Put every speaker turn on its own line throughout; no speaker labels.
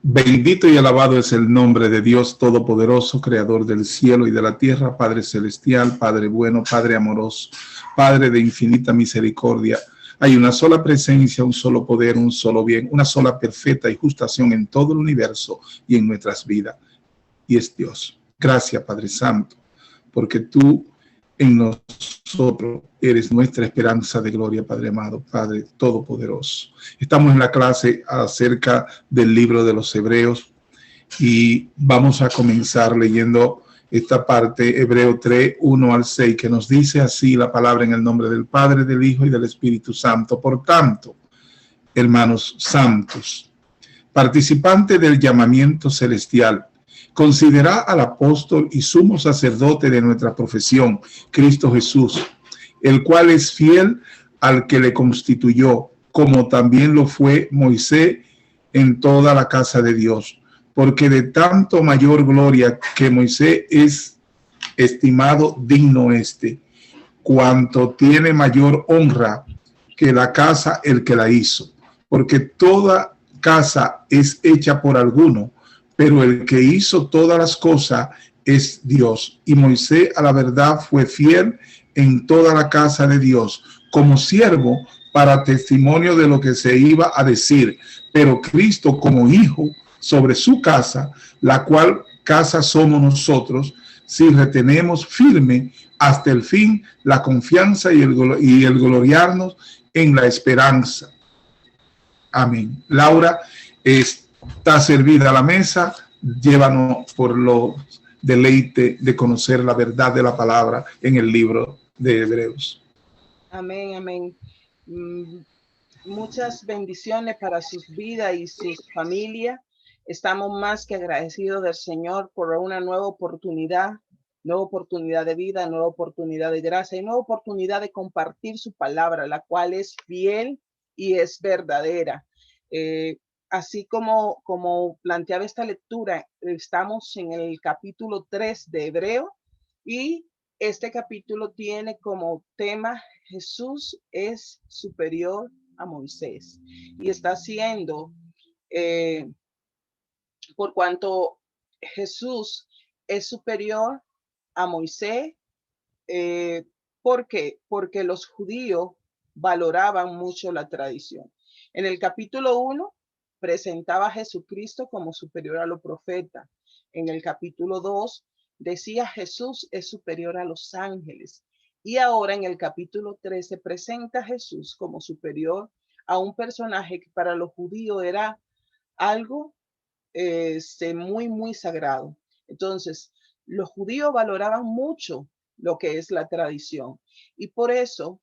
Bendito y alabado es el nombre de Dios Todopoderoso, Creador del cielo y de la tierra, Padre celestial, Padre bueno, Padre amoroso, Padre de infinita misericordia. Hay una sola presencia, un solo poder, un solo bien, una sola perfecta y justa acción en todo el universo y en nuestras vidas. Y es Dios. Gracias, Padre Santo, porque tú en nosotros eres nuestra esperanza de gloria, Padre amado, Padre todopoderoso. Estamos en la clase acerca del libro de los Hebreos y vamos a comenzar leyendo esta parte, Hebreo 3, 1 al 6, que nos dice así la palabra en el nombre del Padre, del Hijo y del Espíritu Santo. Por tanto, hermanos santos, participantes del llamamiento celestial, considera al apóstol y sumo sacerdote de nuestra profesión, Cristo Jesús, el cual es fiel al que le constituyó, como también lo fue Moisés en toda la casa de Dios, porque de tanto mayor gloria que Moisés es estimado digno cuanto tiene mayor honra que la casa el que la hizo, porque toda casa es hecha por alguno, pero el que hizo todas las cosas es Dios. Y Moisés a la verdad fue fiel en toda la casa de Dios, como siervo para testimonio de lo que se iba a decir, pero Cristo como hijo sobre su casa, la cual casa somos nosotros, si retenemos firme hasta el fin la confianza y el gloriarnos en la esperanza. Amén. Laura, está servida la mesa, llévanos por los deleite de conocer la verdad de la palabra en el libro de Hebreos.
Amén, amén. Muchas bendiciones para sus vidas y sus familias. Estamos más que agradecidos del Señor por una nueva oportunidad de vida, nueva oportunidad de gracia y nueva oportunidad de compartir su palabra, la cual es fiel y es verdadera. Así como planteaba esta lectura, estamos en el capítulo 3 de Hebreo y este capítulo tiene como tema Jesús es superior a Moisés y está haciendo por cuanto Jesús es superior a Moisés. ¿Por qué? Porque los judíos valoraban mucho la tradición. En el capítulo 1 presentaba a Jesucristo como superior a los profetas. En el capítulo 2 decía Jesús es superior a los ángeles. Y ahora en el capítulo 3 se presenta a Jesús como superior a un personaje que para los judíos era algo muy, muy sagrado. Entonces, los judíos valoraban mucho lo que es la tradición. Y por eso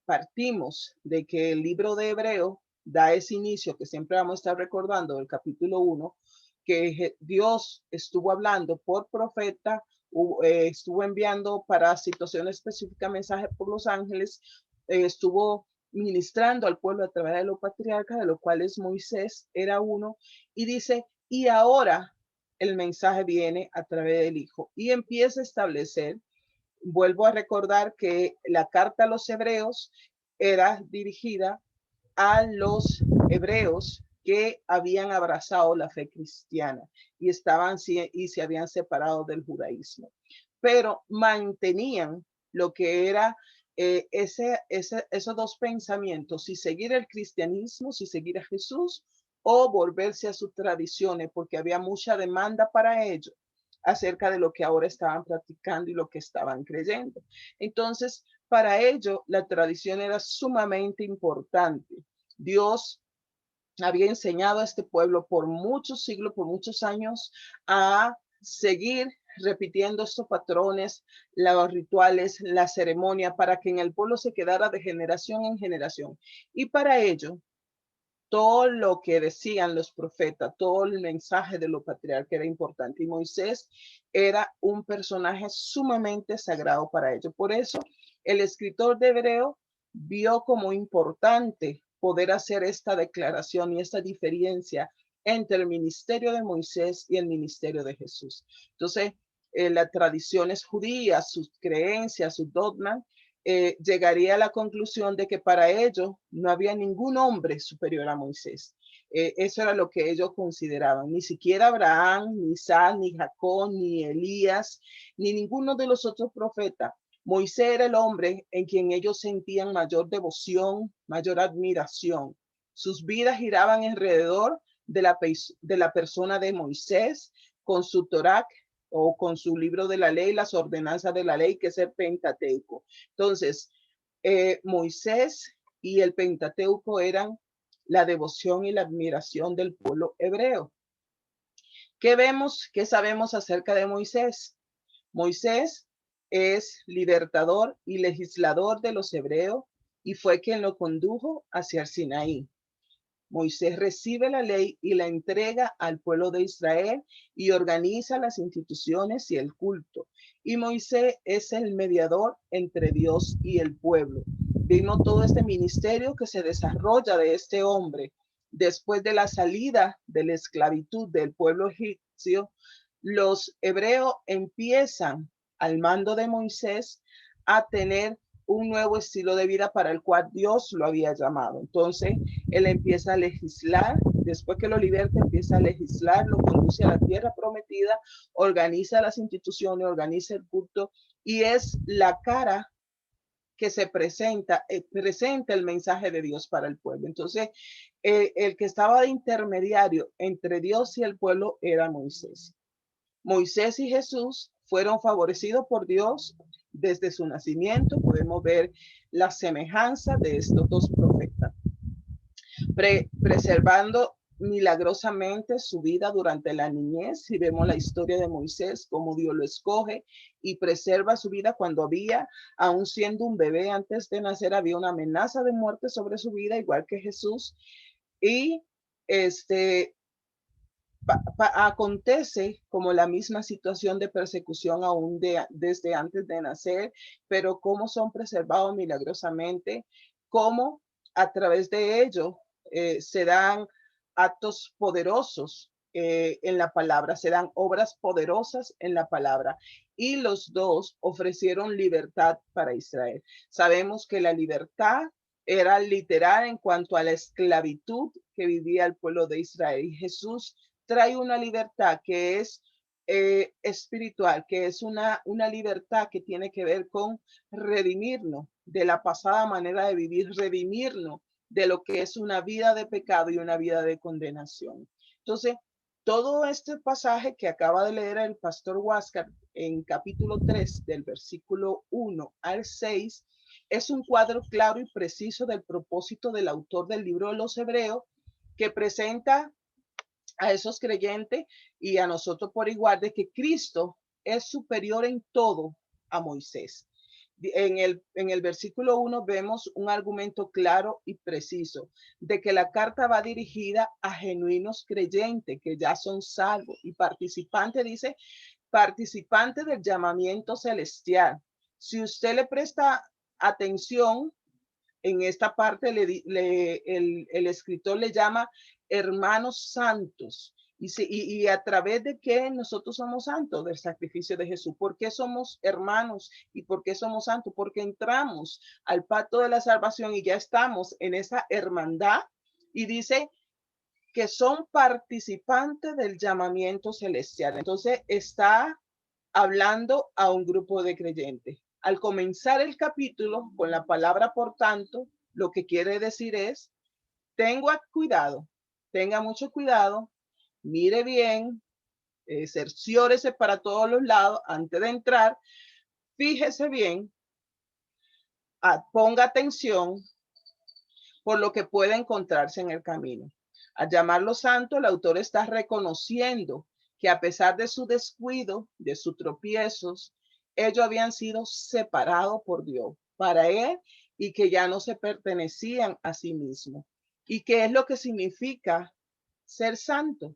partimos de que el libro de Hebreo da ese inicio que siempre vamos a estar recordando del capítulo 1, que Dios estuvo hablando por profeta, estuvo enviando para situaciones específicas mensajes por los ángeles, estuvo ministrando al pueblo a través de los patriarcas, de los cuales Moisés era uno, y dice, y ahora el mensaje viene a través del Hijo, y empieza a establecer, vuelvo a recordar que la carta a los hebreos era dirigida a los hebreos que habían abrazado la fe cristiana y se habían separado del judaísmo, pero mantenían lo que era esos dos pensamientos, si seguir el cristianismo, si seguir a Jesús o volverse a sus tradiciones, porque había mucha demanda para ello acerca de lo que ahora estaban practicando y lo que estaban creyendo. Entonces, para ello, la tradición era sumamente importante. Dios había enseñado a este pueblo por muchos siglos, por muchos años, a seguir repitiendo estos patrones, los rituales, la ceremonia, para que en el pueblo se quedara de generación en generación. Y para ello, todo lo que decían los profetas, todo el mensaje de los patriarcas era importante. Y Moisés era un personaje sumamente sagrado para ellos. Por eso, el escritor de Hebreo vio como importante poder hacer esta declaración y esta diferencia entre el ministerio de Moisés y el ministerio de Jesús. Entonces, las tradiciones judías, sus creencias, sus dogmas, llegaría a la conclusión de que para ellos no había ningún hombre superior a Moisés. Eso era lo que ellos consideraban. Ni siquiera Abraham, ni Isaac, ni Jacob, ni Elías, ni ninguno de los otros profetas. Moisés era el hombre en quien ellos sentían mayor devoción, mayor admiración. Sus vidas giraban alrededor de la persona de Moisés, con su Torá o con su libro de la ley, las ordenanzas de la ley, que es el Pentateuco. Entonces, Moisés y el Pentateuco eran la devoción y la admiración del pueblo hebreo. ¿Qué vemos? ¿Qué sabemos acerca de Moisés? Moisés es libertador y legislador de los hebreos y fue quien lo condujo hacia el Sinaí. Moisés recibe la ley y la entrega al pueblo de Israel y organiza las instituciones y el culto. Y Moisés es el mediador entre Dios y el pueblo. Vimos todo este ministerio que se desarrolla de este hombre. Después de la salida de la esclavitud del pueblo egipcio, los hebreos empiezan al mando de Moisés a tener un nuevo estilo de vida para el cual Dios lo había llamado. Entonces, él empieza a legislar, después que lo liberta, empieza a legislar, lo conduce a la tierra prometida, organiza las instituciones, organiza el culto y es la cara que se presenta el mensaje de Dios para el pueblo. Entonces, el que estaba de intermediario entre Dios y el pueblo era Moisés. Moisés y Jesús fueron favorecidos por Dios desde su nacimiento. Podemos ver la semejanza de estos dos profetas, preservando milagrosamente su vida durante la niñez. Si vemos la historia de Moisés, cómo Dios lo escoge y preserva su vida cuando aún siendo un bebé antes de nacer, había una amenaza de muerte sobre su vida, igual que Jesús. Y acontece como la misma situación de persecución aún desde antes de nacer, pero cómo son preservados milagrosamente, cómo a través de ello se dan actos poderosos en la palabra, se dan obras poderosas en la palabra. Y los dos ofrecieron libertad para Israel. Sabemos que la libertad era literal en cuanto a la esclavitud que vivía el pueblo de Israel. Y Jesús trae una libertad que es espiritual, que es una libertad que tiene que ver con redimirnos de la pasada manera de vivir, redimirnos de lo que es una vida de pecado y una vida de condenación. Entonces, todo este pasaje que acaba de leer el pastor Huáscar en capítulo 3, del versículo 1 al 6, es un cuadro claro y preciso del propósito del autor del libro de los Hebreos, que presenta a esos creyentes y a nosotros por igual de que Cristo es superior en todo a Moisés. En el versículo 1 vemos un argumento claro y preciso de que la carta va dirigida a genuinos creyentes que ya son salvos y participantes, dice, participantes del llamamiento celestial. Si usted le presta atención, en esta parte el escritor le llama hermanos santos. Y a través de qué nosotros somos santos, del sacrificio de Jesús. ¿Por qué somos hermanos y por qué somos santos? Porque entramos al pacto de la salvación y ya estamos en esa hermandad. Y dice que son participantes del llamamiento celestial. Entonces está hablando a un grupo de creyentes. Al comenzar el capítulo con la palabra por tanto, lo que quiere decir es, tenga mucho cuidado, mire bien, cerciórese para todos los lados antes de entrar, fíjese bien, ponga atención por lo que puede encontrarse en el camino. Al llamarlo santo, el autor está reconociendo que a pesar de su descuido, de sus tropiezos, ellos habían sido separados por Dios para él y que ya no se pertenecían a sí mismos. ¿Y qué es lo que significa ser santo?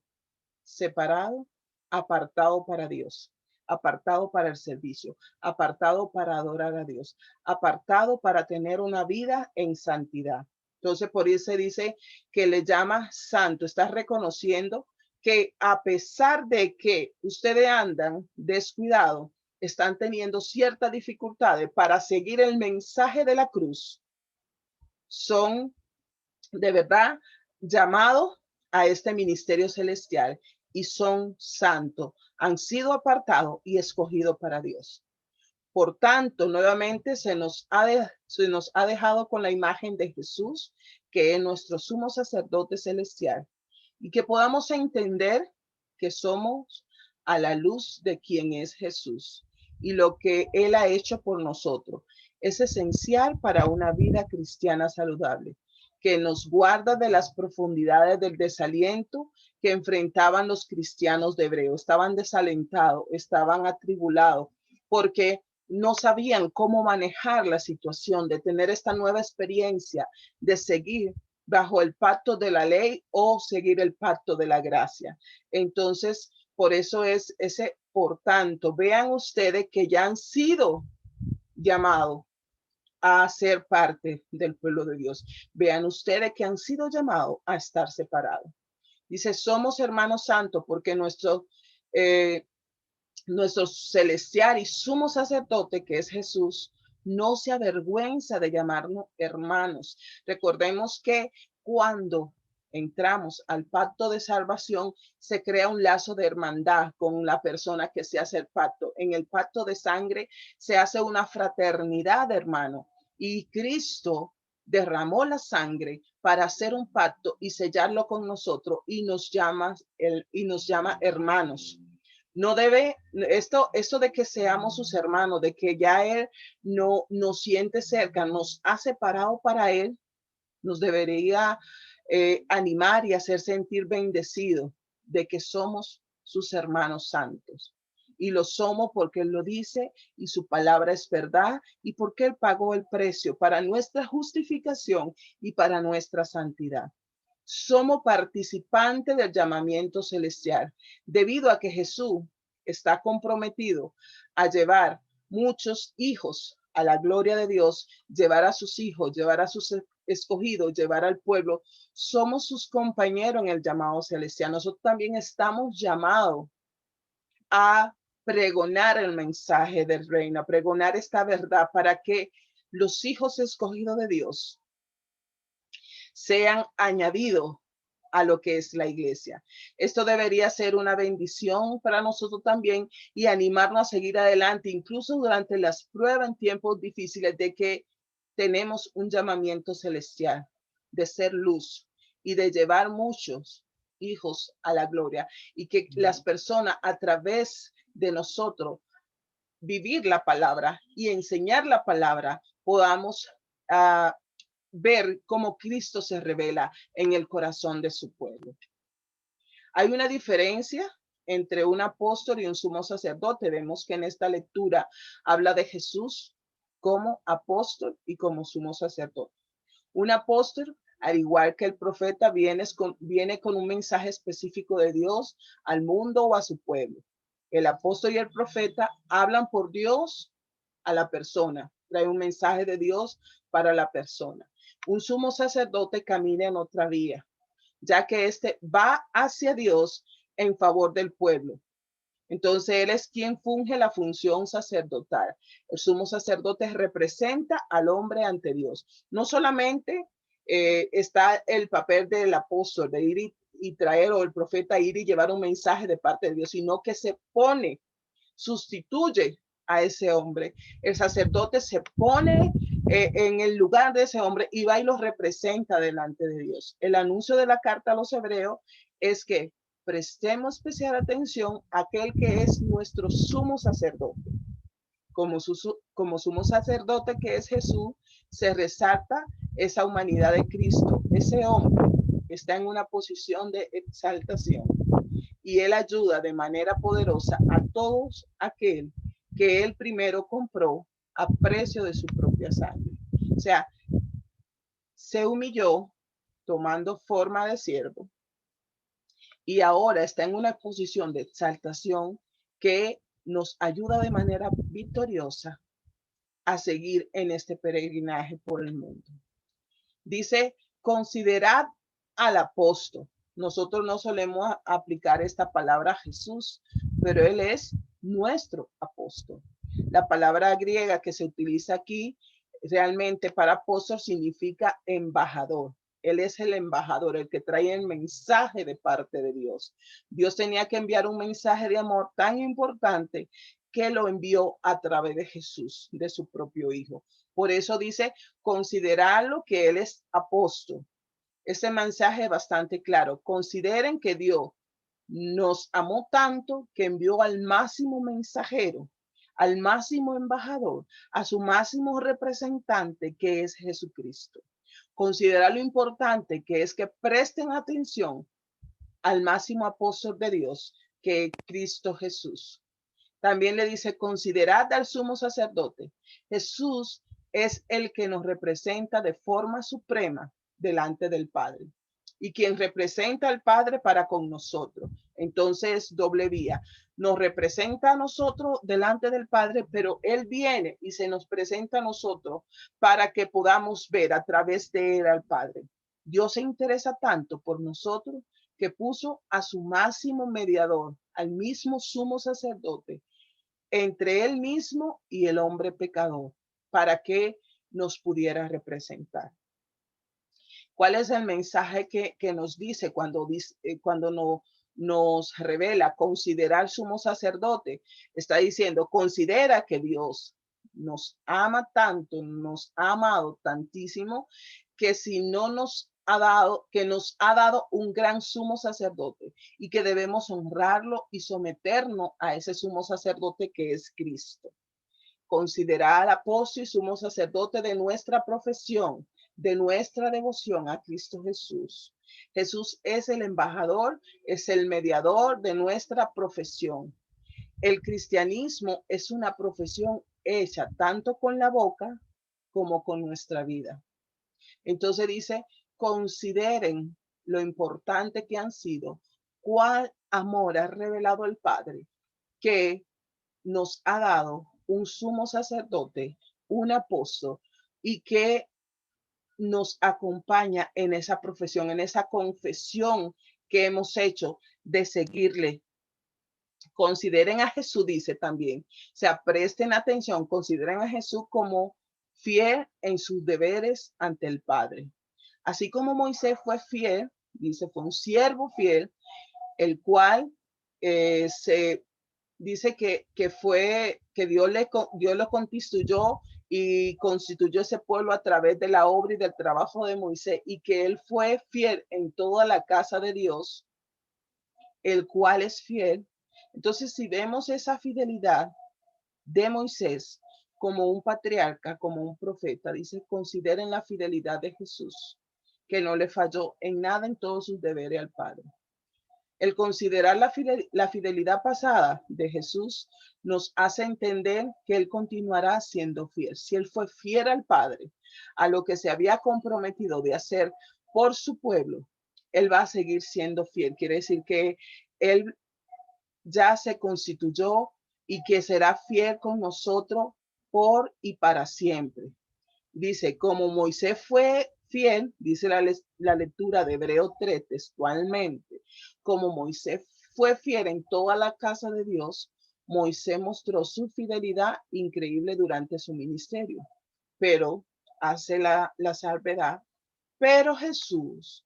Separado, apartado para Dios, apartado para el servicio, apartado para adorar a Dios, apartado para tener una vida en santidad. Entonces, por eso se dice que le llama santo, está reconociendo que a pesar de que ustedes andan descuidados, están teniendo ciertas dificultades para seguir el mensaje de la cruz, son de verdad llamados a este ministerio celestial y son santos, han sido apartados y escogidos para Dios. Por tanto, nuevamente se nos ha dejado con la imagen de Jesús, que es nuestro sumo sacerdote celestial, y que podamos entender que somos a la luz de quien es Jesús y lo que Él ha hecho por nosotros. Es esencial para una vida cristiana saludable, que nos guarda de las profundidades del desaliento que enfrentaban los cristianos de Hebreo. Estaban desalentados, estaban atribulados, porque no sabían cómo manejar la situación de tener esta nueva experiencia, de seguir bajo el pacto de la ley o seguir el pacto de la gracia. Entonces, por eso es ese, por tanto, vean ustedes que ya han sido llamados a ser parte del pueblo de Dios. Vean ustedes que han sido llamados a estar separados. Dice, somos hermanos santos porque nuestro celestial y sumo sacerdote, que es Jesús, no se avergüenza de llamarnos hermanos. Recordemos que cuando entramos al pacto de salvación, se crea un lazo de hermandad con la persona que se hace el pacto. En el pacto de sangre se hace una fraternidad, hermano. Y Cristo derramó la sangre para hacer un pacto y sellarlo con nosotros y nos llama hermanos. No debe, esto de que seamos sus hermanos, de que ya Él no nos siente cerca, nos ha separado para Él, nos debería animar y hacer sentir bendecido de que somos sus hermanos santos. Y lo somos porque Él lo dice y su palabra es verdad y porque Él pagó el precio para nuestra justificación y para nuestra santidad. Somos participantes del llamamiento celestial, debido a que Jesús está comprometido a llevar muchos hijos a la gloria de Dios, llevar a sus hijos, llevar a sus escogidos, llevar al pueblo. Somos sus compañeros en el llamado celestial. Nosotros también estamos llamados a pregonar el mensaje del reino, a pregonar esta verdad para que los hijos escogidos de Dios sean añadidos a lo que es la iglesia. Esto debería ser una bendición para nosotros también y animarnos a seguir adelante, incluso durante las pruebas en tiempos difíciles, de que tenemos un llamamiento celestial de ser luz y de llevar muchos hijos a la gloria, y que las personas a través de nosotros vivir la palabra y enseñar la palabra podamos ver cómo Cristo se revela en el corazón de su pueblo. Hay una diferencia entre un apóstol y un sumo sacerdote. Vemos que en esta lectura habla de Jesús como apóstol y como sumo sacerdote. Un apóstol, al igual que el profeta, viene con un mensaje específico de Dios al mundo o a su pueblo. El apóstol y el profeta hablan por Dios a la persona, trae un mensaje de Dios para la persona. Un sumo sacerdote camina en otra vía, ya que éste va hacia Dios en favor del pueblo. Entonces él es quien funge la función sacerdotal. El sumo sacerdote representa al hombre ante Dios. No solamente está el papel del apóstol de ir y traer, o el profeta ir y llevar un mensaje de parte de Dios, sino que se pone, sustituye a ese hombre. El sacerdote se pone en el lugar de ese hombre y va y lo representa delante de Dios. El anuncio de la carta a los hebreos es que prestemos especial atención a aquel que es nuestro sumo sacerdote. Como sumo sacerdote que es Jesús, se resalta esa humanidad de Cristo. Ese hombre está en una posición de exaltación y él ayuda de manera poderosa a todos aquel que él primero compró a precio de su propia sangre. O sea, se humilló tomando forma de siervo y ahora está en una posición de exaltación que nos ayuda de manera victoriosa a seguir en este peregrinaje por el mundo. Dice, considerad al apóstol. Nosotros no solemos aplicar esta palabra a Jesús, pero él es nuestro apóstol. apóstol. La palabra griega que se utiliza aquí realmente para apóstol significa embajador. Él es el embajador, el que trae el mensaje de parte de Dios. Dios tenía que enviar un mensaje de amor tan importante que lo envió a través de Jesús, de su propio Hijo. Por eso dice, considerarlo que Él es apóstol. Ese mensaje es bastante claro. Consideren que Dios nos amó tanto que envió al máximo mensajero, al máximo embajador, a su máximo representante, que es Jesucristo. Considera lo importante que es que presten atención al máximo apóstol de Dios, que es Cristo Jesús. También le dice, considerad al sumo sacerdote. Jesús es el que nos representa de forma suprema delante del Padre y quien representa al Padre para con nosotros. Entonces, doble vía. Nos representa a nosotros delante del Padre, pero Él viene y se nos presenta a nosotros para que podamos ver a través de Él al Padre. Dios se interesa tanto por nosotros que puso a su máximo mediador, al mismo sumo sacerdote, entre Él mismo y el hombre pecador, para que nos pudiera representar. ¿Cuál es el mensaje que nos dice cuando nos revela considerar sumo sacerdote? Está diciendo, considera que Dios nos ama tanto, nos ha amado tantísimo, que si no nos ha dado, que nos ha dado un gran sumo sacerdote y que debemos honrarlo y someternos a ese sumo sacerdote que es Cristo. Considerar al apóstol y sumo sacerdote de nuestra profesión, de nuestra devoción a Cristo Jesús. Jesús es el embajador, es el mediador de nuestra profesión. El cristianismo es una profesión hecha tanto con la boca como con nuestra vida. Entonces dice, consideren lo importante que han sido, cuál amor ha revelado el Padre, que nos ha dado un sumo sacerdote, un apóstol, y que nos acompaña en esa profesión, en esa confesión que hemos hecho de seguirle. Consideren a Jesús, dice también, o sea, presten atención, consideren a Jesús como fiel en sus deberes ante el Padre. Así como Moisés fue fiel, dice, fue un siervo fiel, el cual se dice que Dios lo constituyó y constituyó ese pueblo a través de la obra y del trabajo de Moisés, y que él fue fiel en toda la casa de Dios, el cual es fiel. Entonces, si vemos esa fidelidad de Moisés como un patriarca, como un profeta, dice, consideren la fidelidad de Jesús, que no le falló en nada en todos sus deberes al Padre. El considerar la fidelidad pasada de Jesús nos hace entender que Él continuará siendo fiel. Si Él fue fiel al Padre, a lo que se había comprometido de hacer por su pueblo, Él va a seguir siendo fiel. Quiere decir que Él ya se constituyó y que será fiel con nosotros por y para siempre. Dice, como Moisés fue fiel, dice la lectura de Hebreo 3 textualmente, como Moisés fue fiel en toda la casa de Dios, Moisés mostró su fidelidad increíble durante su ministerio, pero hace la salvedad, pero Jesús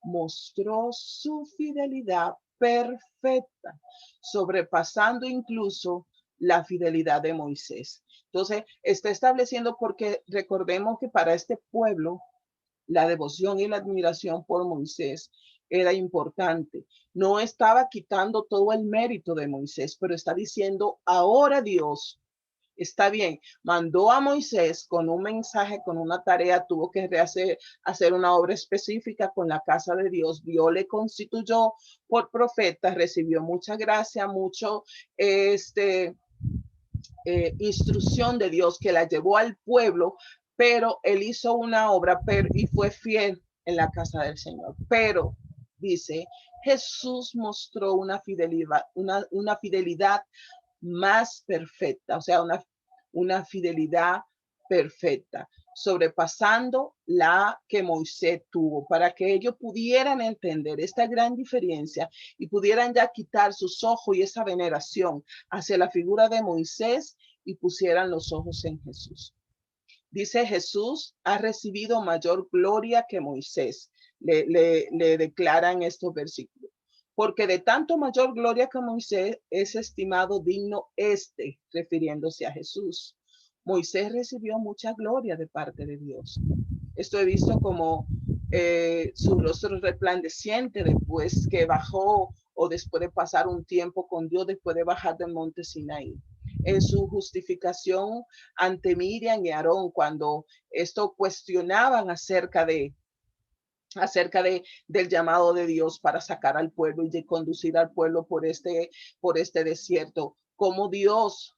mostró su fidelidad perfecta, sobrepasando incluso la fidelidad de Moisés. Entonces, está estableciendo, porque recordemos que para este pueblo la devoción y la admiración por Moisés era importante. No estaba quitando todo el mérito de Moisés, pero está diciendo, ahora Dios, está bien, mandó a Moisés con un mensaje, con una tarea, tuvo que hacer una obra específica con la casa de Dios. Dios le constituyó por profeta, recibió mucha gracia, mucho instrucción de Dios que la llevó al pueblo, pero él hizo una obra y fue fiel en la casa del Señor. Pero dice, Jesús mostró una fidelidad más perfecta, o sea, una fidelidad perfecta. sobrepasando la que Moisés tuvo, para que ellos pudieran entender esta gran diferencia y pudieran ya quitar sus ojos y esa veneración hacia la figura de Moisés y pusieran los ojos en Jesús. Dice: Jesús ha recibido mayor gloria que Moisés. Le declaran estos versículos. Porque de tanto mayor gloria que Moisés es estimado digno refiriéndose a Jesús. Moisés recibió mucha gloria de parte de Dios. Esto he visto como su rostro resplandeciente después que bajó, o después de pasar un tiempo con Dios, después de bajar del monte Sinaí. En su justificación ante Miriam y Aarón, cuando esto cuestionaban acerca del llamado de Dios para sacar al pueblo y de conducir al pueblo por este desierto, como Dios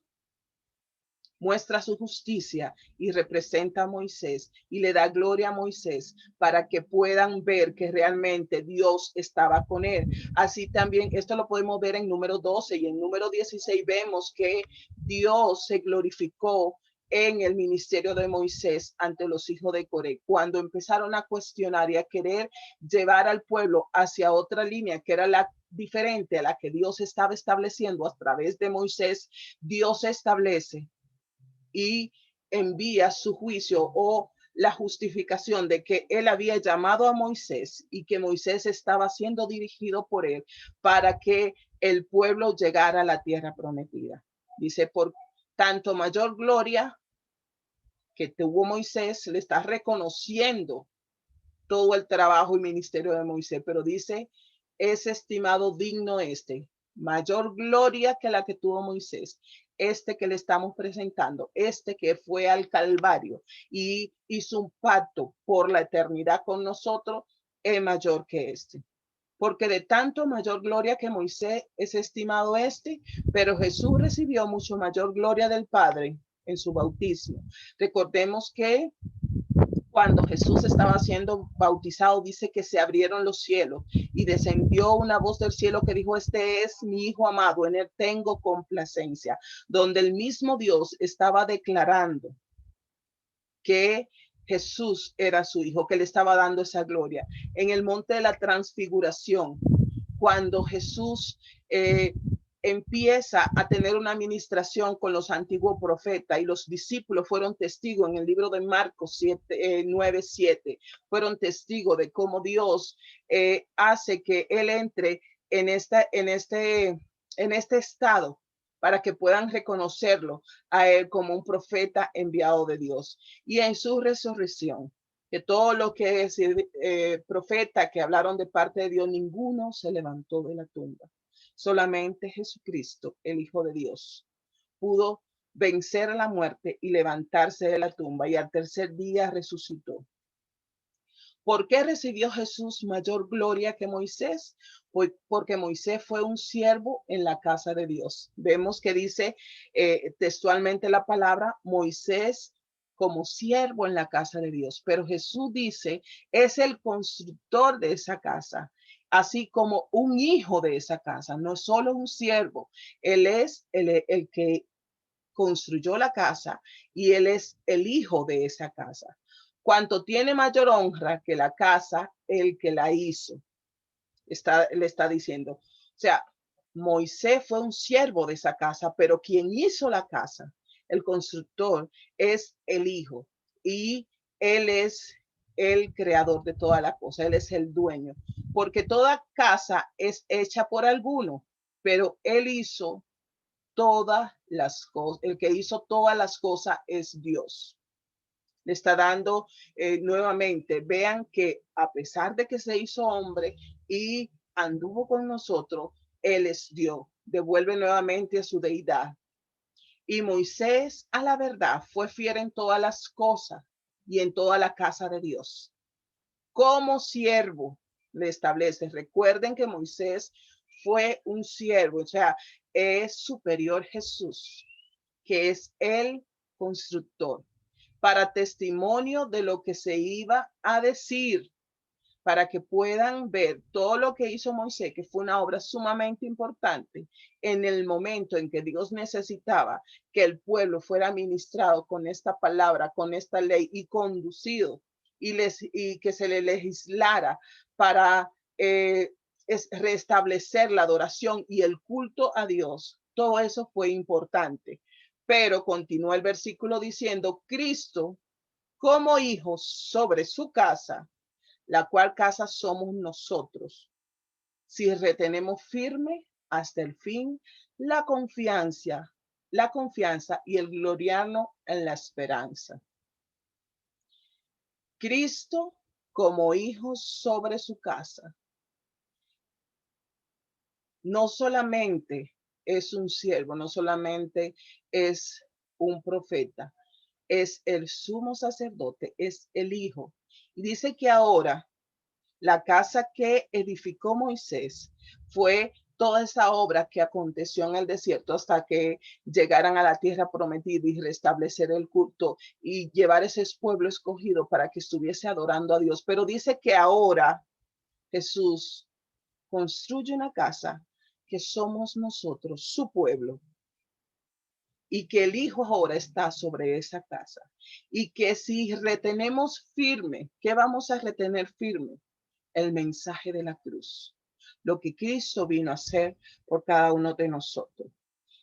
muestra su justicia y representa a Moisés y le da gloria a Moisés para que puedan ver que realmente Dios estaba con él. Así también esto lo podemos ver en número 12 y en número 16 vemos que Dios se glorificó en el ministerio de Moisés ante los hijos de Coré, cuando empezaron a cuestionar y a querer llevar al pueblo hacia otra línea que era la diferente a la que Dios estaba estableciendo a través de Moisés. Dios establece y envía su juicio o la justificación de que él había llamado a Moisés y que Moisés estaba siendo dirigido por él para que el pueblo llegara a la tierra prometida. Dice: por tanto mayor gloria que tuvo Moisés, le está reconociendo todo el trabajo y ministerio de Moisés, pero dice: es estimado digno mayor gloria que la que tuvo Moisés, que le estamos presentando, que fue al Calvario y hizo un pacto por la eternidad con nosotros, es mayor que porque de tanto mayor gloria que Moisés es estimado pero Jesús recibió mucho mayor gloria del Padre en su bautismo. Recordemos que cuando Jesús estaba siendo bautizado, dice que se abrieron los cielos y descendió una voz del cielo que dijo: este es mi Hijo amado, en él tengo complacencia, donde el mismo Dios estaba declarando que Jesús era su Hijo, que le estaba dando esa gloria. En el monte de la transfiguración, cuando Jesús empieza a tener una administración con los antiguos profetas y los discípulos fueron testigos en el libro de Marcos 9:7, fueron testigos de cómo Dios hace que él entre en este estado para que puedan reconocerlo a él como un profeta enviado de Dios. Y en su resurrección, que todo lo que es profeta que hablaron de parte de Dios, ninguno se levantó de la tumba. Solamente Jesucristo, el Hijo de Dios, pudo vencer a la muerte y levantarse de la tumba, y al tercer día resucitó. ¿Por qué recibió Jesús mayor gloria que Moisés? Porque Moisés fue un siervo en la casa de Dios. Vemos que dice textualmente la palabra Moisés como siervo en la casa de Dios, pero Jesús dice es el constructor de esa casa, así como un hijo de esa casa, no es solo un siervo, él es el que construyó la casa y él es el hijo de esa casa. Cuanto tiene mayor honra que la casa, el que la hizo, le está diciendo. O sea, Moisés fue un siervo de esa casa, pero quien hizo la casa, el constructor, es el hijo y él es el creador de toda la cosa, él es el dueño, porque toda casa es hecha por alguno, pero él hizo todas las cosas, el que hizo todas las cosas es Dios. Le está dando nuevamente, vean que a pesar de que se hizo hombre y anduvo con nosotros, él es Dios, devuelve nuevamente a su deidad. Y Moisés, a la verdad, fue fiel en todas las cosas y en toda la casa de Dios. Como siervo le establece. Recuerden que Moisés fue un siervo, o sea, es superior Jesús, que es el constructor, para testimonio de lo que se iba a decir, para que puedan ver todo lo que hizo Moisés, que fue una obra sumamente importante en el momento en que Dios necesitaba que el pueblo fuera ministrado con esta palabra, con esta ley y conducido y que se le legislara para restablecer la adoración y el culto a Dios. Todo eso fue importante. Pero continúa el versículo diciendo, Cristo como hijo sobre su casa, la cual casa somos nosotros, si retenemos firme hasta el fin la confianza y el gloriarnos en la esperanza. Cristo como hijo sobre su casa. No solamente es un siervo, no solamente es un profeta, es el sumo sacerdote, es el hijo. Y dice que ahora la casa que edificó Moisés fue toda esa obra que aconteció en el desierto hasta que llegaran a la tierra prometida y restablecer el culto y llevar ese pueblo escogido para que estuviese adorando a Dios. Pero dice que ahora Jesús construye una casa que somos nosotros, su pueblo, y que el Hijo ahora está sobre esa casa. Y que si retenemos firme, ¿qué vamos a retener firme? El mensaje de la cruz, lo que Cristo vino a hacer por cada uno de nosotros.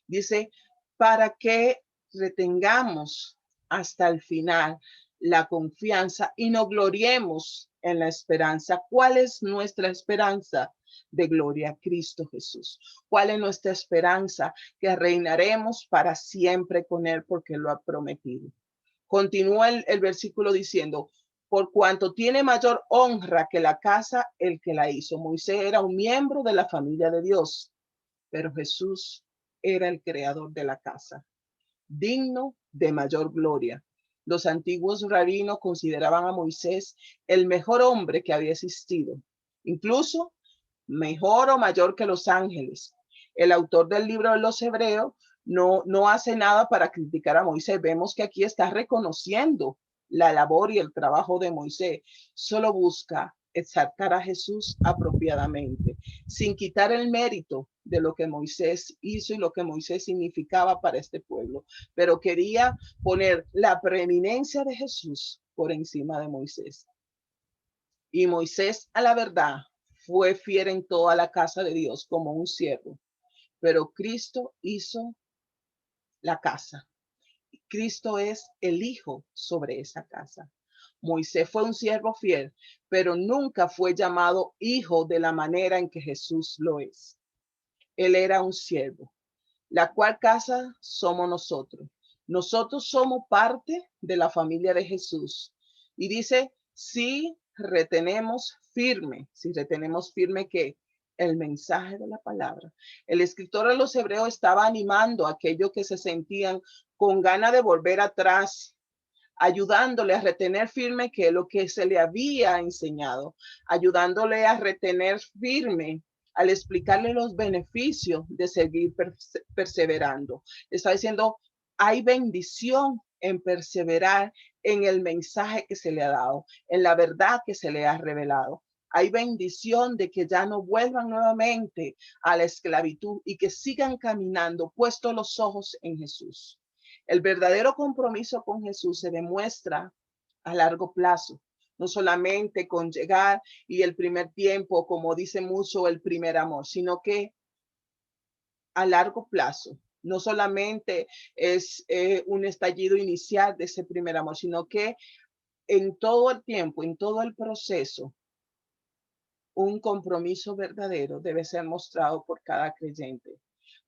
Dice, para que retengamos hasta el final la confianza y nos gloriemos en la esperanza. ¿Cuál es nuestra esperanza de gloria? Cristo Jesús. ¿Cuál es nuestra esperanza? Que reinaremos para siempre con Él porque lo ha prometido. Continúa el versículo diciendo, por cuanto tiene mayor honra que la casa el que la hizo. Moisés era un miembro de la familia de Dios, pero Jesús era el creador de la casa, digno de mayor gloria. Los antiguos rabinos consideraban a Moisés el mejor hombre que había existido, incluso mejor o mayor que los ángeles. El autor del libro de los Hebreos no hace nada para criticar a Moisés. Vemos que aquí está reconociendo la labor y el trabajo de Moisés. Solo busca exaltar a Jesús apropiadamente, sin quitar el mérito de lo que Moisés hizo y lo que Moisés significaba para este pueblo, pero quería poner la preeminencia de Jesús por encima de Moisés. Y Moisés, a la verdad, fue fiel en toda la casa de Dios como un siervo, pero Cristo hizo la casa. Cristo es el hijo sobre esa casa. Moisés fue un siervo fiel, pero nunca fue llamado hijo de la manera en que Jesús lo es. Él era un siervo, la cual casa somos nosotros. Nosotros somos parte de la familia de Jesús. Y dice, si retenemos firme que el mensaje de la palabra. El escritor de los Hebreos estaba animando a aquellos que se sentían con ganas de volver atrás, ayudándole a retener firme que lo que se le había enseñado, ayudándole a retener firme al explicarle los beneficios de seguir perseverando. Está diciendo, hay bendición en perseverar en el mensaje que se le ha dado, en la verdad que se le ha revelado. Hay bendición de que ya no vuelvan nuevamente a la esclavitud y que sigan caminando puestos los ojos en Jesús. El verdadero compromiso con Jesús se demuestra a largo plazo, no solamente con llegar y el primer tiempo, como dice mucho, el primer amor, sino que a largo plazo. No solamente es un estallido inicial de ese primer amor, sino que en todo el tiempo, en todo el proceso, un compromiso verdadero debe ser mostrado por cada creyente.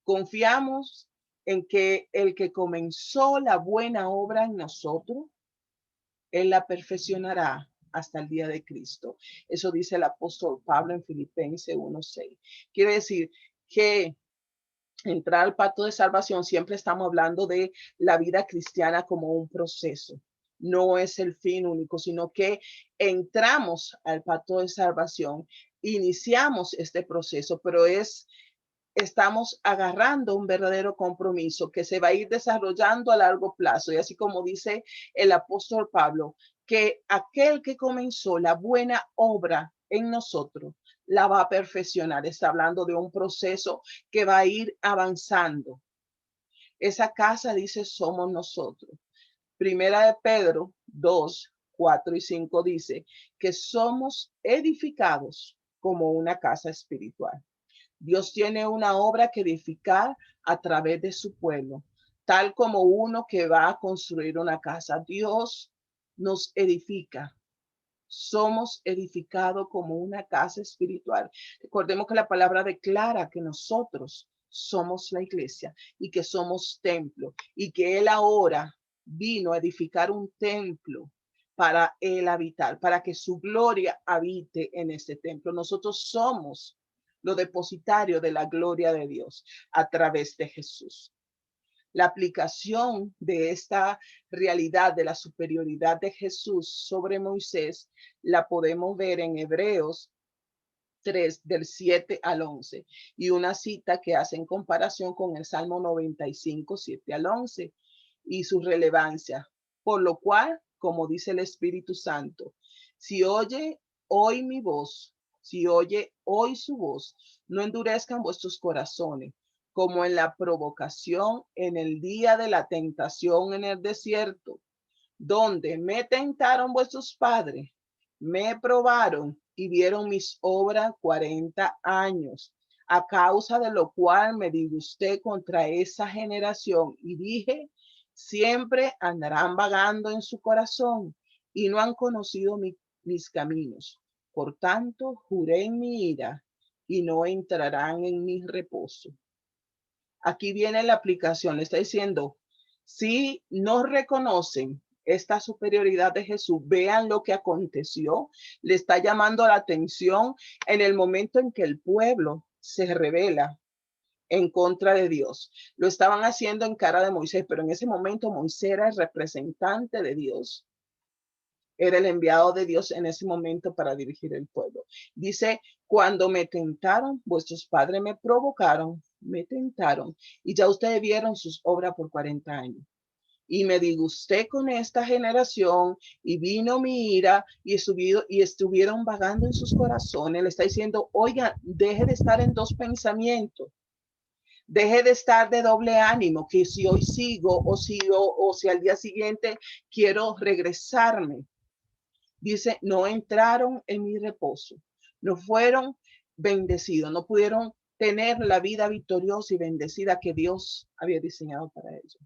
Confiamos en que el que comenzó la buena obra en nosotros, Él la perfeccionará hasta el día de Cristo. Eso dice el apóstol Pablo en Filipenses 1:6. Quiere decir que entrar al pacto de salvación, siempre estamos hablando de la vida cristiana como un proceso. No es el fin único, sino que entramos al pacto de salvación, iniciamos este proceso, pero estamos agarrando un verdadero compromiso que se va a ir desarrollando a largo plazo. Y así como dice el apóstol Pablo, que aquel que comenzó la buena obra en nosotros la va a perfeccionar. Está hablando de un proceso que va a ir avanzando. Esa casa, dice, somos nosotros. Primera de Pedro 2, 4 y 5 dice que somos edificados como una casa espiritual. Dios tiene una obra que edificar a través de su pueblo, tal como uno que va a construir una casa. Dios nos edifica. Somos edificados como una casa espiritual. Recordemos que la palabra declara que nosotros somos la iglesia y que somos templo y que Él ahora vino a edificar un templo para Él habitar, para que su gloria habite en este templo. Nosotros somos los depositarios de la gloria de Dios a través de Jesús. La aplicación de esta realidad de la superioridad de Jesús sobre Moisés la podemos ver en Hebreos 3, del 7 al 11, y una cita que hace en comparación con el Salmo 95, 7 al 11, y su relevancia. Por lo cual, como dice el Espíritu Santo, si oye hoy mi voz, si oye hoy su voz, no endurezcan vuestros corazones, como en la provocación en el día de la tentación en el desierto, donde me tentaron vuestros padres, me probaron y vieron mis obras 40 años, a causa de lo cual me disgusté contra esa generación y dije, siempre andarán vagando en su corazón y no han conocido mis caminos. Por tanto, juré en mi ira y no entrarán en mi reposo. Aquí viene la aplicación, le está diciendo, si no reconocen esta superioridad de Jesús, vean lo que aconteció, le está llamando la atención en el momento en que el pueblo se revela en contra de Dios. Lo estaban haciendo en cara de Moisés, pero en ese momento Moisés era el representante de Dios. Era el enviado de Dios en ese momento para dirigir el pueblo. Dice, cuando me tentaron, vuestros padres me provocaron, me tentaron, y ya ustedes vieron sus obras por 40 años. Y me disgusté con esta generación y vino mi ira y estuvieron vagando en sus corazones. Le está diciendo, oiga, deje de estar en dos pensamientos. Deje de estar de doble ánimo, que si hoy sigo o si al día siguiente quiero regresarme. Dice, no entraron en mi reposo, no fueron bendecidos, no pudieron tener la vida victoriosa y bendecida que Dios había diseñado para ellos.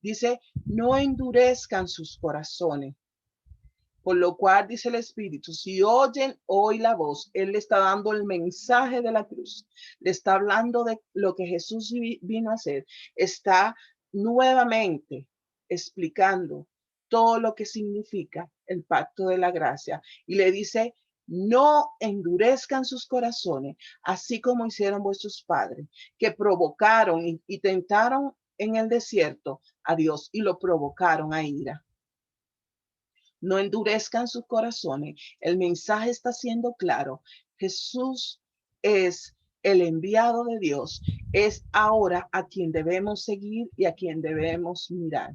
Dice, no endurezcan sus corazones. Por lo cual dice el Espíritu, si oyen hoy la voz, Él le está dando el mensaje de la cruz, le está hablando de lo que Jesús vino a hacer, está nuevamente explicando todo lo que significa el pacto de la gracia y le dice, no endurezcan sus corazones, así como hicieron vuestros padres, que provocaron y tentaron en el desierto a Dios y lo provocaron a ira. No endurezcan sus corazones. El mensaje está siendo claro. Jesús es el enviado de Dios. Es ahora a quien debemos seguir y a quien debemos mirar.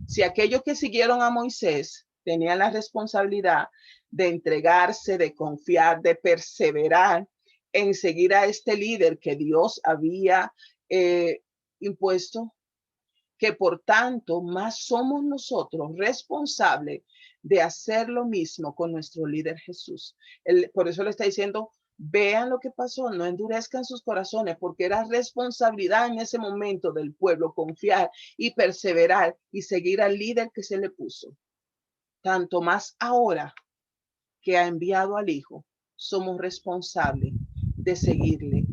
Si aquellos que siguieron a Moisés tenían la responsabilidad de entregarse, de confiar, de perseverar en seguir a este líder que Dios había impuesto, que por tanto más somos nosotros responsables de hacer lo mismo con nuestro líder Jesús. Por eso le está diciendo, vean lo que pasó, no endurezcan sus corazones, porque era responsabilidad en ese momento del pueblo confiar y perseverar y seguir al líder que se le puso. Tanto más ahora que ha enviado al Hijo, somos responsables de seguirle,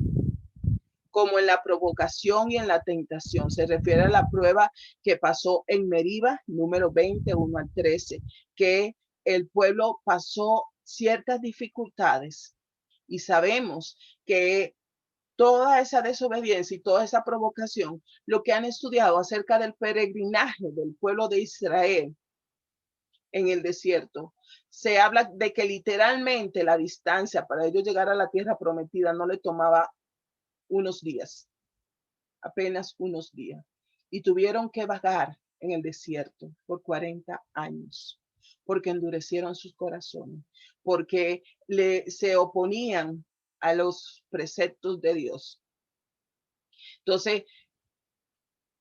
como en la provocación y en la tentación. Se refiere a la prueba que pasó en Meriba, número 20, 1 al 13, que el pueblo pasó ciertas dificultades y sabemos que toda esa desobediencia y toda esa provocación, lo que han estudiado acerca del peregrinaje del pueblo de Israel en el desierto, se habla de que literalmente la distancia para ellos llegar a la tierra prometida no le tomaba unos días, apenas unos días, y tuvieron que vagar en el desierto por 40 años. porque endurecieron sus corazones, porque se oponían a los preceptos de Dios. Entonces,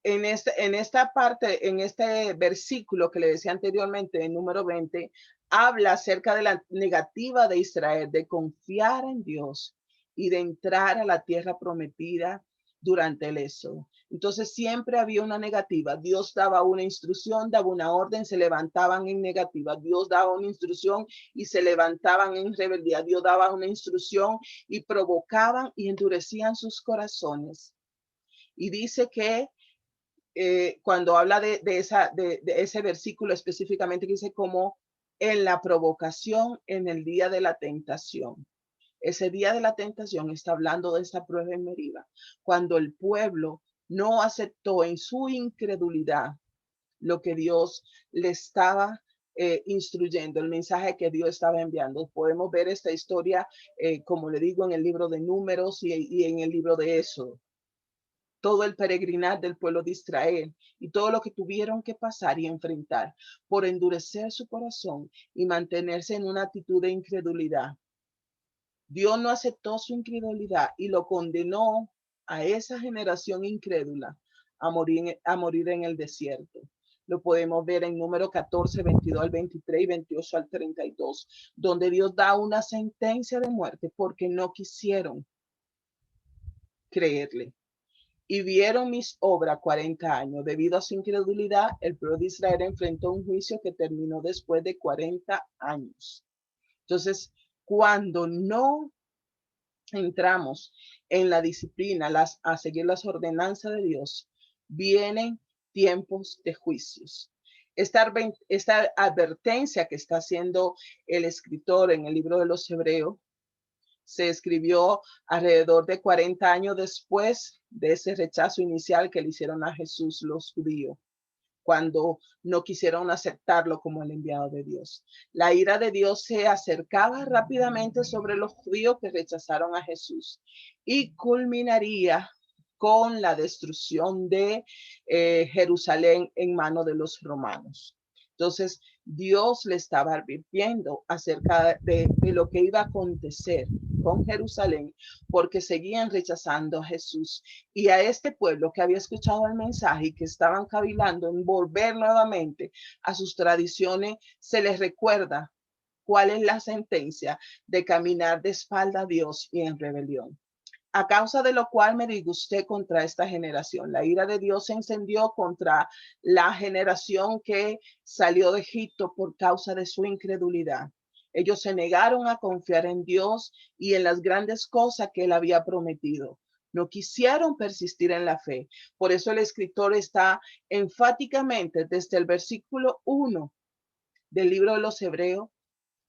en esta parte, en este versículo que le decía anteriormente, en número 20, habla acerca de la negativa de Israel de confiar en Dios y de entrar a la tierra prometida durante el éxodo. Entonces siempre había una negativa. Dios daba una instrucción, daba una orden, se levantaban en negativa. Dios daba una instrucción y se levantaban en rebeldía. Dios daba una instrucción y provocaban y endurecían sus corazones. Y dice que cuando habla de ese versículo específicamente, que dice como en la provocación en el día de la tentación. Ese día de la tentación está hablando de esta prueba en Meriba, cuando el pueblo no aceptó en su incredulidad lo que Dios le estaba instruyendo, el mensaje que Dios estaba enviando. Podemos ver esta historia, como le digo, en el libro de Números y en el libro de Éxodo. Todo el peregrinar del pueblo de Israel y todo lo que tuvieron que pasar y enfrentar por endurecer su corazón y mantenerse en una actitud de incredulidad. Dios no aceptó su incredulidad y lo condenó a esa generación incrédula a morir en el desierto. Lo podemos ver en número 14, 22 al 23 y 28 al 32, donde Dios da una sentencia de muerte porque no quisieron creerle. Y vieron mis obras 40 años. Debido a su incredulidad, el pueblo de Israel enfrentó un juicio que terminó después de 40 años. Entonces, cuando no entramos en la disciplina, a seguir las ordenanzas de Dios, vienen tiempos de juicios. Esta advertencia que está haciendo el escritor en el libro de los Hebreos se escribió alrededor de 40 años después de ese rechazo inicial que le hicieron a Jesús los judíos, cuando no quisieron aceptarlo como el enviado de Dios. La ira de Dios se acercaba rápidamente sobre los judíos que rechazaron a Jesús y culminaría con la destrucción de Jerusalén en manos de los romanos. Entonces, Dios le estaba advirtiendo acerca de lo que iba a acontecer con Jerusalén, porque seguían rechazando a Jesús y a este pueblo que había escuchado el mensaje y que estaban cavilando en volver nuevamente a sus tradiciones. Se les recuerda cuál es la sentencia de caminar de espalda a Dios y en rebelión. A causa de lo cual me disgusté contra esta generación. La ira de Dios se encendió contra la generación que salió de Egipto por causa de su incredulidad. Ellos se negaron a confiar en Dios y en las grandes cosas que Él había prometido. No quisieron persistir en la fe. Por eso el escritor está enfáticamente desde el versículo 1 del libro de los Hebreos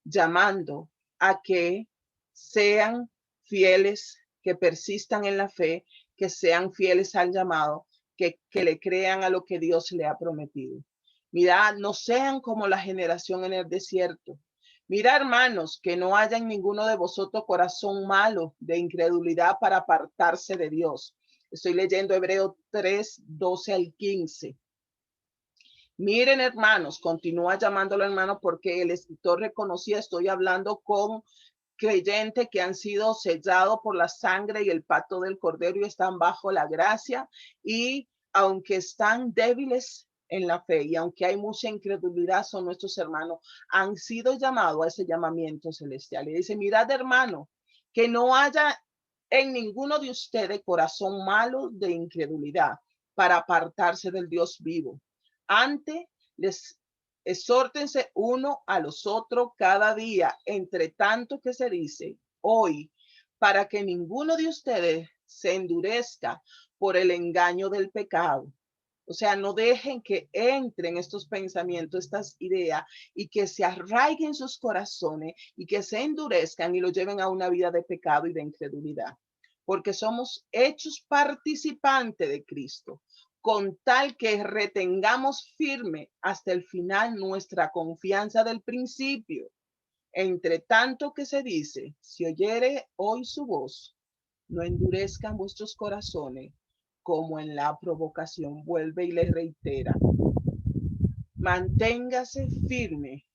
llamando a que sean fieles, que persistan en la fe, que sean fieles al llamado, que le crean a lo que Dios le ha prometido. Mirad, no sean como la generación en el desierto. Mira, hermanos, que no haya en ninguno de vosotros corazón malo de incredulidad para apartarse de Dios. Estoy leyendo Hebreos 3, 12 al 15. Miren, hermanos, continúa llamándolo hermano porque el escritor reconocía, estoy hablando con creyentes que han sido sellados por la sangre y el pacto del Cordero y están bajo la gracia, y aunque están débiles en la fe y aunque hay mucha incredulidad, son nuestros hermanos, han sido llamados a ese llamamiento celestial. Y dice, mirad, hermano, que no haya en ninguno de ustedes corazón malo de incredulidad para apartarse del Dios vivo. Antes, les exhórtense uno a los otros cada día, entre tanto que se dice hoy, para que ninguno de ustedes se endurezca por el engaño del pecado. O sea, no dejen que entren estos pensamientos, estas ideas, y que se arraiguen sus corazones y que se endurezcan y lo lleven a una vida de pecado y de incredulidad. Porque somos hechos participantes de Cristo, con tal que retengamos firme hasta el final nuestra confianza del principio. Entre tanto que se dice, si oyere hoy su voz, no endurezcan vuestros corazones, como en la provocación. Vuelve y les reitera, manténgase firme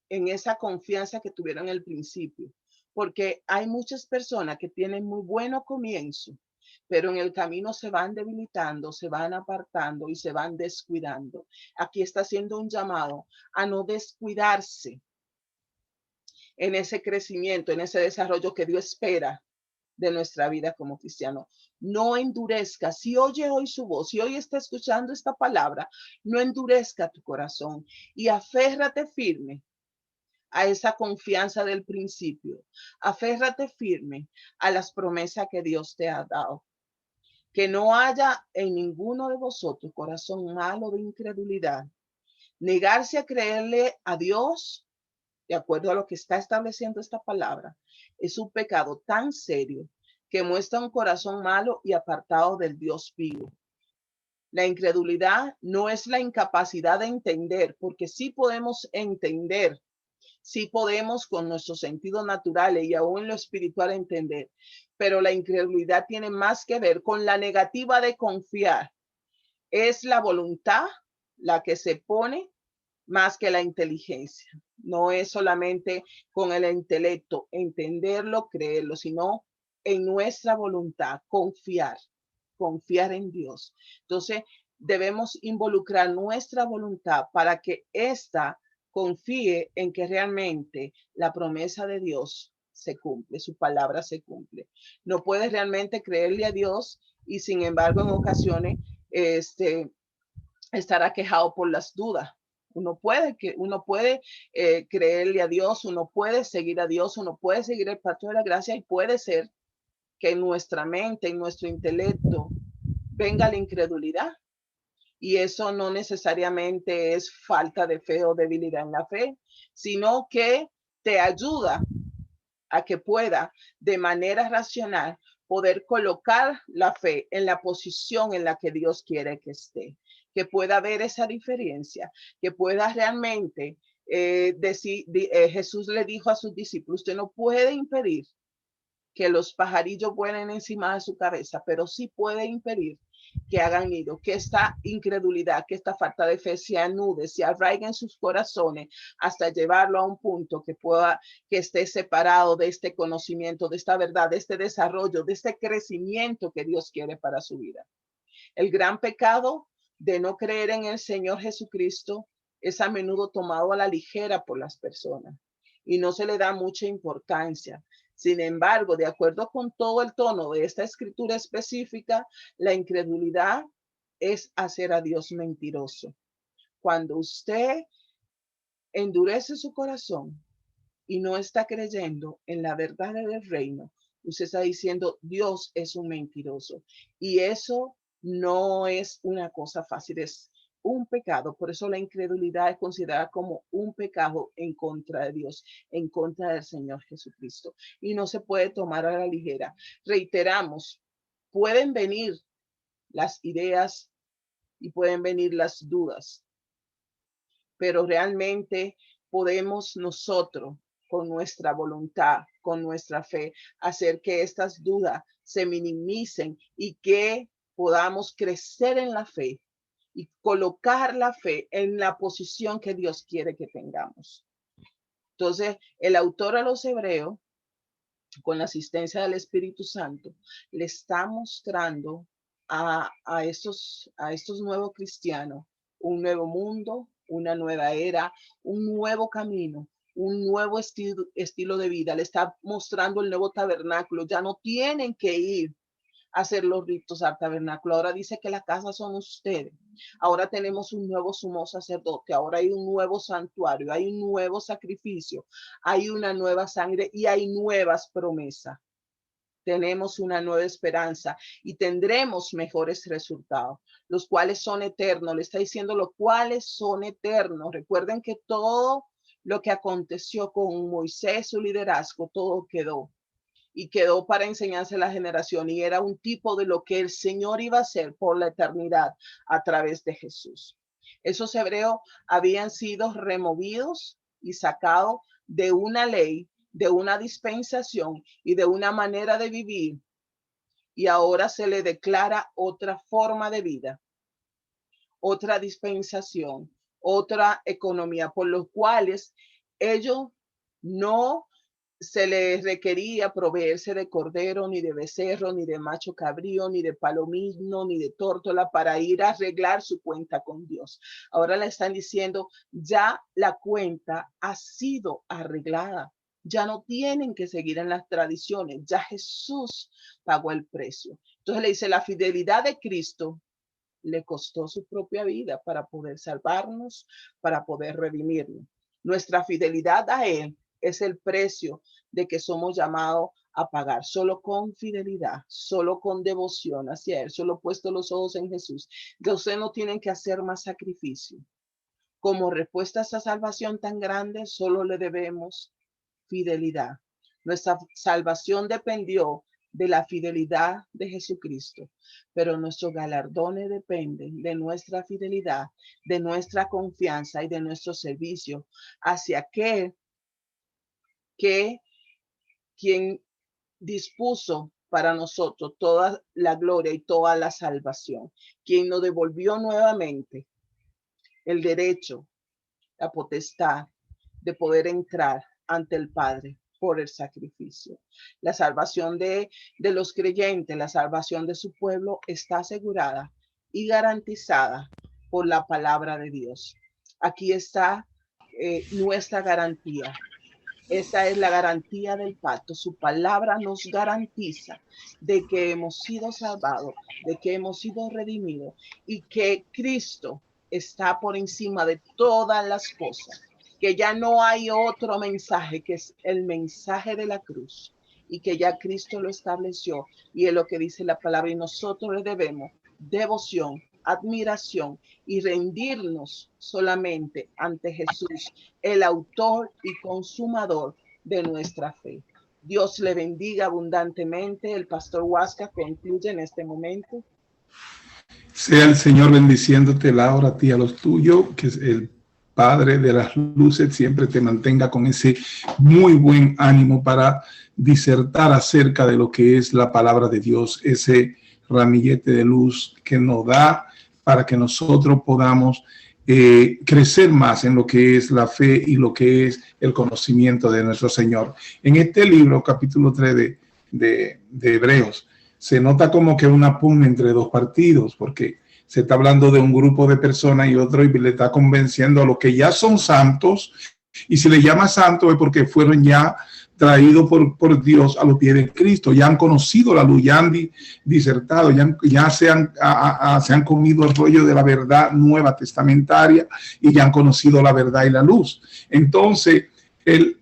en esa confianza que tuvieron al principio, porque hay muchas personas que tienen muy buen comienzo, pero en el camino se van debilitando, se van apartando y se van descuidando. Aquí está haciendo un llamado a no descuidarse en ese crecimiento, en ese desarrollo que Dios espera de nuestra vida como cristiano. No endurezca. Si oye hoy su voz, si hoy está escuchando esta palabra, no endurezca tu corazón y aférrate firme a esa confianza del principio. Aférrate firme a las promesas que Dios te ha dado. Que no haya en ninguno de vosotros corazón malo de incredulidad. Negarse a creerle a Dios, de acuerdo a lo que está estableciendo esta palabra, es un pecado tan serio que muestra un corazón malo y apartado del Dios vivo. La incredulidad no es la incapacidad de entender, porque sí podemos entender, sí podemos con nuestros sentidos naturales y aún en lo espiritual entender, pero la incredulidad tiene más que ver con la negativa de confiar. Es la voluntad la que se pone más que la inteligencia. No es solamente con el intelecto entenderlo, creerlo, sino en nuestra voluntad, confiar en Dios. Entonces, debemos involucrar nuestra voluntad para que ésta confíe en que realmente la promesa de Dios se cumple, su palabra se cumple. No puedes realmente creerle a Dios y sin embargo en ocasiones estará quejado por las dudas. Uno puede creerle a Dios, uno puede seguir a Dios, uno puede seguir el pacto de la gracia y puede ser que en nuestra mente, en nuestro intelecto, venga la incredulidad. Y eso no necesariamente es falta de fe o debilidad en la fe, sino que te ayuda a que pueda de manera racional poder colocar la fe en la posición en la que Dios quiere que esté, que pueda ver esa diferencia, que pueda realmente Jesús le dijo a sus discípulos, usted no puede impedir que los pajarillos vuelen encima de su cabeza, pero sí puede impedir que hagan nido, que esta incredulidad, que esta falta de fe se anude, se arraiga en sus corazones hasta llevarlo a un punto que esté separado de este conocimiento, de esta verdad, de este desarrollo, de este crecimiento que Dios quiere para su vida. El gran pecado de no creer en el Señor Jesucristo es a menudo tomado a la ligera por las personas y no se le da mucha importancia. Sin embargo, de acuerdo con todo el tono de esta escritura específica, la incredulidad es hacer a Dios mentiroso. Cuando usted endurece su corazón y no está creyendo en la verdad del reino, usted está diciendo Dios es un mentiroso. Y eso no es una cosa fácil, es un pecado. Por eso la incredulidad es considerada como un pecado en contra de Dios, en contra del Señor Jesucristo. Y no se puede tomar a la ligera. Reiteramos, pueden venir las ideas y pueden venir las dudas, pero realmente podemos nosotros con nuestra voluntad, con nuestra fe, hacer que estas dudas se minimicen y que podamos crecer en la fe y colocar la fe en la posición que Dios quiere que tengamos. Entonces, el autor a los Hebreos, con la asistencia del Espíritu Santo, le está mostrando a estos nuevos cristianos un nuevo mundo, una nueva era, un nuevo camino, un nuevo estilo de vida. Le está mostrando el nuevo tabernáculo. Ya no tienen que ir a hacer los ritos al tabernáculo. Ahora dice que la casa son ustedes. Ahora tenemos un nuevo sumo sacerdote. Ahora hay un nuevo santuario, hay un nuevo sacrificio, hay una nueva sangre y hay nuevas promesas. Tenemos una nueva esperanza y tendremos mejores resultados, los cuales son eternos. Le está diciendo los cuales son eternos. Recuerden que todo lo que aconteció con Moisés, su liderazgo, todo quedó y quedó para enseñarse a la generación y era un tipo de lo que el Señor iba a hacer por la eternidad a través de Jesús. Esos hebreos habían sido removidos y sacados de una ley, de una dispensación y de una manera de vivir, y ahora se le declara otra forma de vida, otra dispensación, otra economía, por los cuales ellos no se les requería proveerse de cordero, ni de becerro, ni de macho cabrío, ni de palomino, ni de tórtola para ir a arreglar su cuenta con Dios. Ahora le están diciendo, ya la cuenta ha sido arreglada. Ya no tienen que seguir en las tradiciones. Ya Jesús pagó el precio. Entonces le dice, la fidelidad de Cristo le costó su propia vida para poder salvarnos, para poder redimirnos. Nuestra fidelidad a Él es el precio de que somos llamados a pagar. Solo con fidelidad, solo con devoción hacia Él, solo puesto los ojos en Jesús. Ustedes no tienen que hacer más sacrificio. Como respuesta a esa salvación tan grande, solo le debemos fidelidad. Nuestra salvación dependió de la fidelidad de Jesucristo, pero nuestros galardones dependen de nuestra fidelidad, de nuestra confianza y de nuestro servicio hacia aquel que quien dispuso para nosotros toda la gloria y toda la salvación, quien nos devolvió nuevamente el derecho, la potestad de poder entrar ante el Padre por el sacrificio. La salvación de los creyentes, la salvación de su pueblo está asegurada y garantizada por la palabra de Dios. Aquí está nuestra garantía. Esa es la garantía del pacto. Su palabra nos garantiza de que hemos sido salvados, de que hemos sido redimidos y que Cristo está por encima de todas las cosas, que ya no hay otro mensaje que es el mensaje de la cruz y que ya Cristo lo estableció y es lo que dice la palabra y nosotros le debemos devoción, admiración y rendirnos solamente ante Jesús, el autor y consumador de nuestra fe. Dios le bendiga abundantemente. El pastor Huasca concluye en este momento.
Sea el Señor bendiciéndote, Laura, a ti, a los tuyos, que el Padre de las luces siempre te mantenga con ese muy buen ánimo para disertar acerca de lo que es la palabra de Dios, ese ramillete de luz que nos da para que nosotros podamos crecer más en lo que es la fe y lo que es el conocimiento de nuestro Señor. En este libro, capítulo 3 de Hebreos, se nota como que una pugna entre dos partidos, porque se está hablando de un grupo de personas y otro, y le está convenciendo a los que ya son santos, y si le llama santo es porque fueron ya traídos por Dios a los pies de Cristo, ya han conocido la luz, ya han disertado, ya se han comido el rollo de la verdad nueva testamentaria y ya han conocido la verdad y la luz. Entonces, el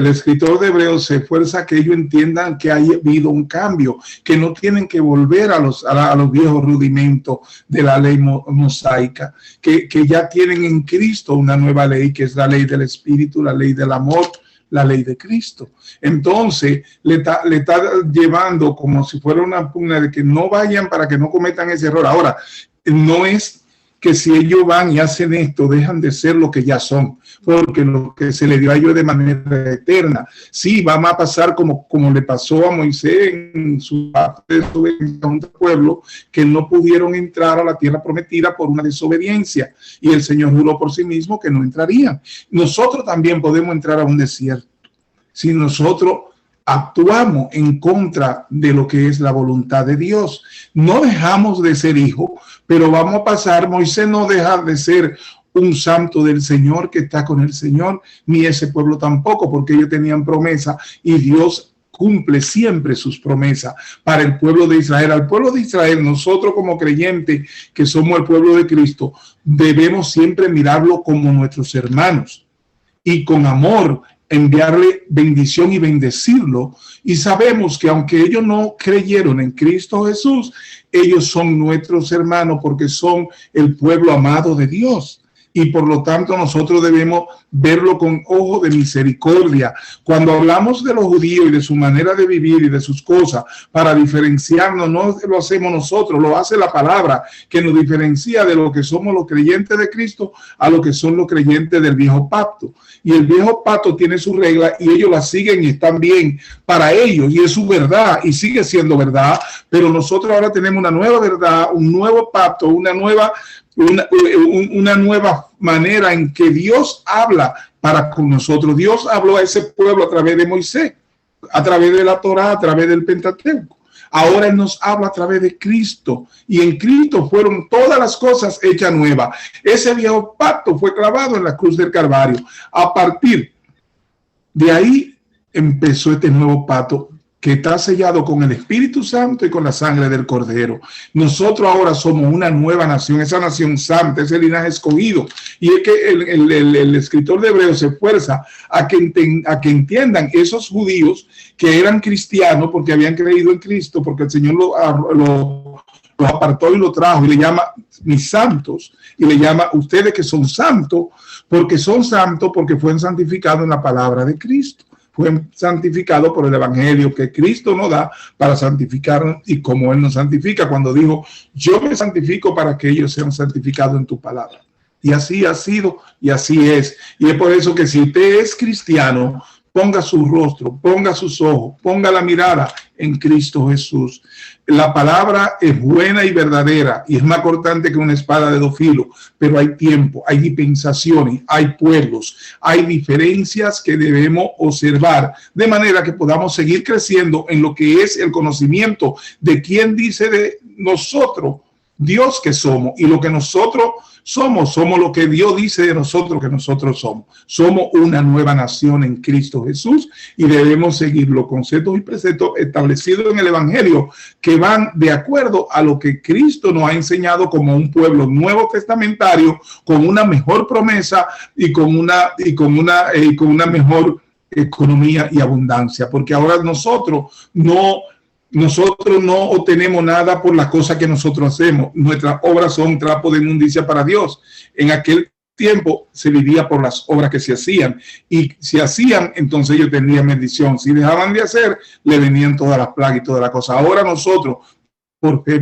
escritor de Hebreos se esfuerza que ellos entiendan que ha habido un cambio, que no tienen que volver a los viejos rudimentos de la ley mosaica, que ya tienen en Cristo una nueva ley, que es la ley del Espíritu, la ley del amor, la ley de Cristo. Entonces le está llevando como si fuera una pugna de que no vayan para que no cometan ese error. Ahora, no es que si ellos van y hacen esto, dejan de ser lo que ya son, porque lo que se le dio a ellos de manera eterna. Sí, va a pasar como le pasó a Moisés en su parte de un pueblo, que no pudieron entrar a la tierra prometida por una desobediencia, y el Señor juró por sí mismo que no entrarían. Nosotros también podemos entrar a un desierto si nosotros actuamos en contra de lo que es la voluntad de Dios. No dejamos de ser hijos, pero vamos a pasar. Moisés no deja de ser un santo del Señor que está con el Señor, ni ese pueblo tampoco, porque ellos tenían promesa y Dios cumple siempre sus promesas para el pueblo de Israel. Al pueblo de Israel, nosotros como creyentes que somos el pueblo de Cristo, debemos siempre mirarlo como nuestros hermanos y con amor enviarle bendición y bendecirlo, y sabemos que aunque ellos no creyeron en Cristo Jesús, ellos son nuestros hermanos porque son el pueblo amado de Dios, y por lo tanto nosotros debemos verlo con ojo de misericordia. Cuando hablamos de los judíos y de su manera de vivir y de sus cosas, para diferenciarnos, no lo hacemos nosotros, lo hace la palabra, que nos diferencia de lo que somos los creyentes de Cristo a lo que son los creyentes del viejo pacto. Y el viejo pacto tiene su regla y ellos la siguen y están bien para ellos, y es su verdad y sigue siendo verdad, pero nosotros ahora tenemos una nueva verdad, un nuevo pacto, una nueva una nueva manera en que Dios habla para con nosotros. Dios habló a ese pueblo a través de Moisés, a través de la Torá, a través del Pentateuco. Ahora Él nos habla a través de Cristo, y en Cristo fueron todas las cosas hechas nuevas. Ese viejo pacto fue clavado en la cruz del Calvario. A partir de ahí empezó este nuevo pacto que está sellado con el Espíritu Santo y con la sangre del Cordero. Nosotros ahora somos una nueva nación, esa nación santa, ese linaje escogido. Y es que el escritor de Hebreos se esfuerza a que entiendan esos judíos que eran cristianos porque habían creído en Cristo, porque el Señor lo apartó y lo trajo, y le llama mis santos, y le llama ustedes que son santos porque fueron santificados en la palabra de Cristo. Fue santificado por el evangelio que Cristo nos da para santificarnos, y como Él nos santifica cuando dijo, yo me santifico para que ellos sean santificados en tu palabra. Y así ha sido y así es. Y es por eso que si usted es cristiano, ponga su rostro, ponga sus ojos, ponga la mirada en Cristo Jesús. La palabra es buena y verdadera, y es más cortante que una espada de 2 filos, pero hay tiempo, hay dispensaciones, hay pueblos, hay diferencias que debemos observar, de manera que podamos seguir creciendo en lo que es el conocimiento de quién dice de nosotros, Dios que somos, y lo que nosotros somos lo que Dios dice de nosotros que nosotros somos. Somos una nueva nación en Cristo Jesús, y debemos seguir los conceptos y preceptos establecidos en el Evangelio que van de acuerdo a lo que Cristo nos ha enseñado como un pueblo nuevo testamentario, con una mejor promesa y con una mejor economía y abundancia, porque ahora nosotros no obtenemos nada por las cosas que nosotros hacemos. Nuestras obras son trapo de inmundicia para Dios. En aquel tiempo se vivía por las obras que se hacían, y si hacían, entonces ellos tenían bendición. Si dejaban de hacer, le venían todas las plagas y todas las cosas. Ahora nosotros por fe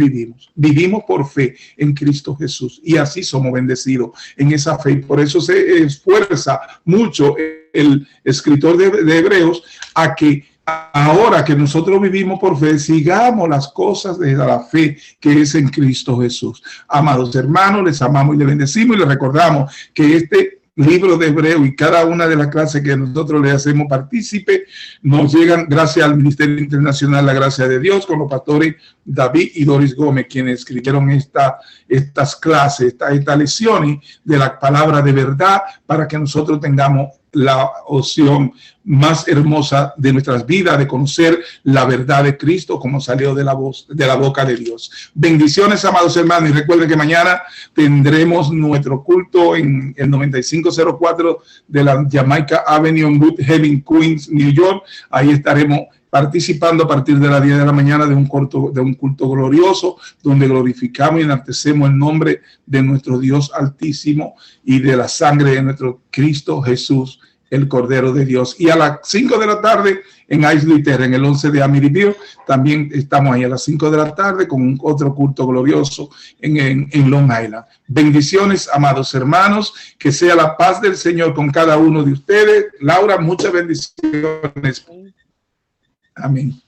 vivimos por fe en Cristo Jesús, y así somos bendecidos en esa fe. Y por eso se esfuerza mucho el escritor de Hebreos a que ahora que nosotros vivimos por fe, sigamos las cosas de la fe que es en Cristo Jesús. Amados hermanos, les amamos y les bendecimos, y les recordamos que este libro de Hebreo y cada una de las clases que nosotros le hacemos partícipe nos llegan gracias al Ministerio Internacional La Gracia de Dios, con los pastores David y Doris Gómez, quienes escribieron estas clases, estas lecciones de la palabra de verdad, para que nosotros tengamos la opción más hermosa de nuestras vidas, de conocer la verdad de Cristo como salió de la boca de Dios. Bendiciones, amados hermanos, y recuerden que mañana tendremos nuestro culto en el 9504 de la Jamaica Avenue en Woodhaven, Queens, New York. Ahí estaremos participando a partir de las 10 de la mañana de un culto glorioso, donde glorificamos y enaltecemos el nombre de nuestro Dios Altísimo y de la sangre de nuestro Cristo Jesús, el Cordero de Dios. Y a las 5 de la tarde en Islay Terre, en el 11 de Amityville, también estamos ahí a las 5 de la tarde con otro culto glorioso en Long Island. Bendiciones, amados hermanos, que sea la paz del Señor con cada uno de ustedes. Laura, muchas bendiciones. Amén.